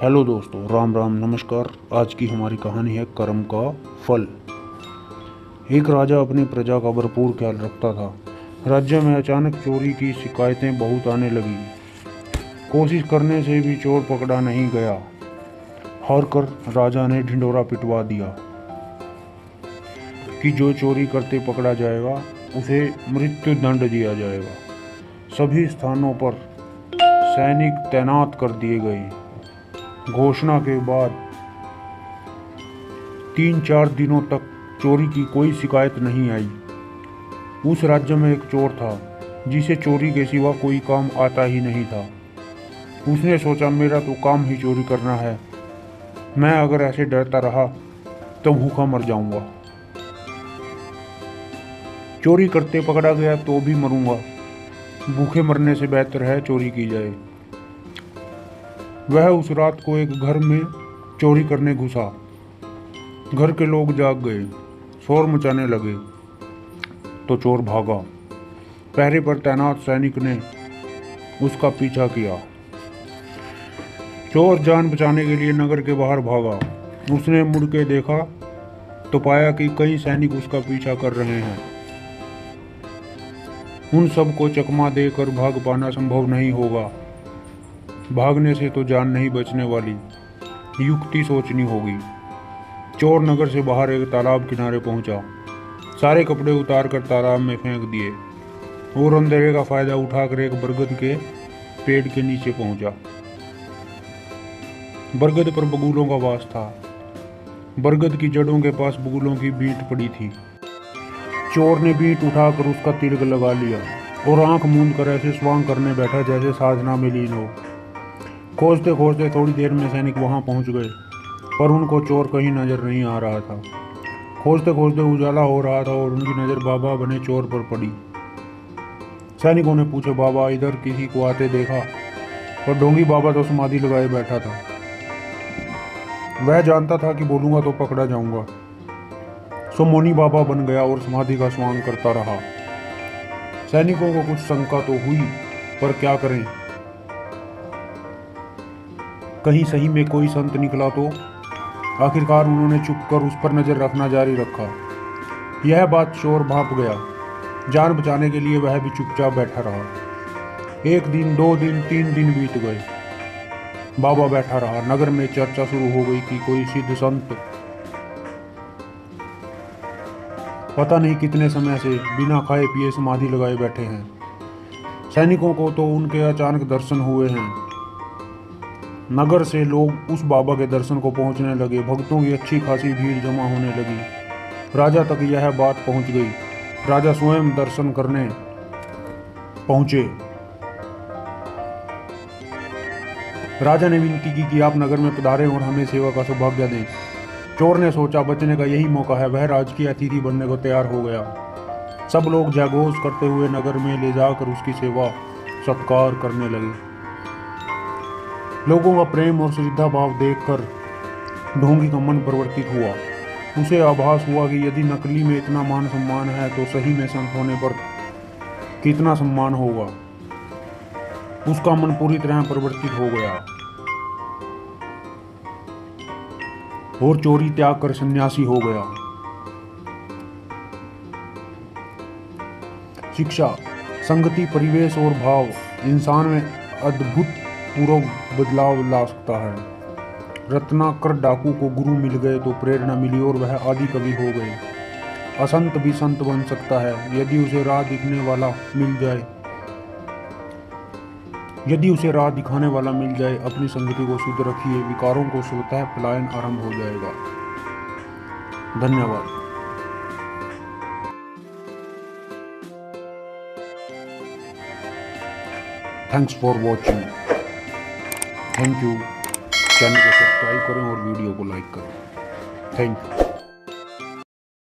Hello दोस्तों, राम राम नमस्कार। आज की हमारी कहानी है कर्म का फल। एक राजा अपनी प्रजा का भरपूर ख्याल रखता था। राज्य में अचानक चोरी की शिकायतें बहुत आने लगी। कोशिश करने से भी चोर पकड़ा नहीं गया। हार कर राजा ने ढिंढोरा पिटवा दिया कि जो चोरी करते पकड़ा जाएगा उसे मृत्यु दंड दिया जाएगा। सभी स्थानों पर सैनिक तैनात कर दिए गए। घोषणा के बाद 3-4 दिनों तक चोरी की कोई शिकायत नहीं आई। उस राज्य में एक चोर था जिसे चोरी के सिवा कोई काम आता ही नहीं था। उसने सोचा, मेरा तो काम ही चोरी करना है। मैं अगर ऐसे डरता रहा तो भूखा मर जाऊंगा। चोरी करते पकड़ा गया तो भी मरूंगा। भूखे मरने से बेहतर है चोरी की जाए। वह उस रात को एक घर में चोरी करने घुसा। घर के लोग जाग गए, शोर मचाने लगे तो चोर भागा। पहरे पर तैनात सैनिक ने उसका पीछा किया। चोर जान बचाने के लिए नगर के बाहर भागा। उसने मुड़ के देखा तो पाया कि कई सैनिक उसका पीछा कर रहे हैं। उन सबको चकमा देकर भाग पाना संभव नहीं होगा। भागने से तो जान नहीं बचने वाली, युक्ति सोचनी होगी। चोर नगर से बाहर एक तालाब किनारे पहुंचा। सारे कपड़े उतार कर तालाब में फेंक दिए और अंधेरे का फायदा उठाकर एक बरगद के पेड़ के नीचे पहुंचा। बरगद पर बगुलों का वास था। बरगद की जड़ों के पास बगुलों की बीट पड़ी थी। चोर ने बीट उठाकर उसका तिलक लगा लिया और आंख मूंद कर ऐसे स्वांग करने बैठा जैसे साधना में लीन हो। खोजते खोजते थोड़ी देर में सैनिक वहां पहुंच गए, पर उनको चोर कहीं नजर नहीं आ रहा था। खोजते खोजते उजाला हो रहा था और उनकी नजर बाबा बने चोर पर पड़ी। सैनिकों ने पूछा, बाबा इधर किसी को आते देखा? पर ढोंगी बाबा तो समाधि लगाए बैठा था। वह जानता था कि बोलूंगा तो पकड़ा जाऊंगा, सो मौनी बाबा बन गया और समाधि का स्वांग करता रहा। सैनिकों को कुछ शंका तो हुई, पर क्या करें, कहीं सही में कोई संत निकला तो? आखिरकार उन्होंने चुप कर उस पर नजर रखना जारी रखा। यह बात चोर भांप गया। जान बचाने के लिए वह भी चुपचाप बैठा रहा। 1 दिन, 2 दिन, 3 दिन बीत गए। बाबा बैठा रहा। नगर में चर्चा शुरू हो गई कि कोई सिद्ध संत पता नहीं कितने समय से बिना खाए पिए समाधि लगाए बैठे हैं। सैनिकों को तो उनके अचानक दर्शन हुए हैं। नगर से लोग उस बाबा के दर्शन को पहुंचने लगे। भक्तों की अच्छी खासी भीड़ जमा होने लगी। राजा तक यह बात पहुंच गई। राजा स्वयं दर्शन करने पहुंचे। राजा ने विनती की कि आप नगर में पधारें और हमें सेवा का सौभाग्य दें। चोर ने सोचा, बचने का यही मौका है। वह राजकीय अतिथि बनने को तैयार हो गया। सब लोग जयघोष करते हुए नगर में ले जाकर उसकी सेवा सत्कार करने लगे। लोगों का प्रेम और श्रद्धा भाव देखकर ढोंगी का मन परिवर्तित हुआ। उसे आभास हुआ कि यदि नकली में इतना मान सम्मान है तो सही में संत होने पर कितना सम्मान होगा। उसका मन पूरी तरह परिवर्तित हो गया और चोरी त्याग कर सन्यासी हो गया। शिक्षा, संगति, परिवेश और भाव इंसान में अद्भुत पूर्व बदलाव ला सकता है। रत्नाकर डाकू को गुरु मिल गए तो प्रेरणा मिली और वह आदि कवि हो गए। असंत भी संत बन सकता है यदि उसे राह दिखाने वाला मिल जाए। अपनी संगति को शुद्ध रखिए, विकारों को स्वतः पलायन आरंभ हो जाएगा। धन्यवाद। Thanks for watching. Thank you. Channel को सब्सक्राइब करें और वीडियो को लाइक करें। Thank you.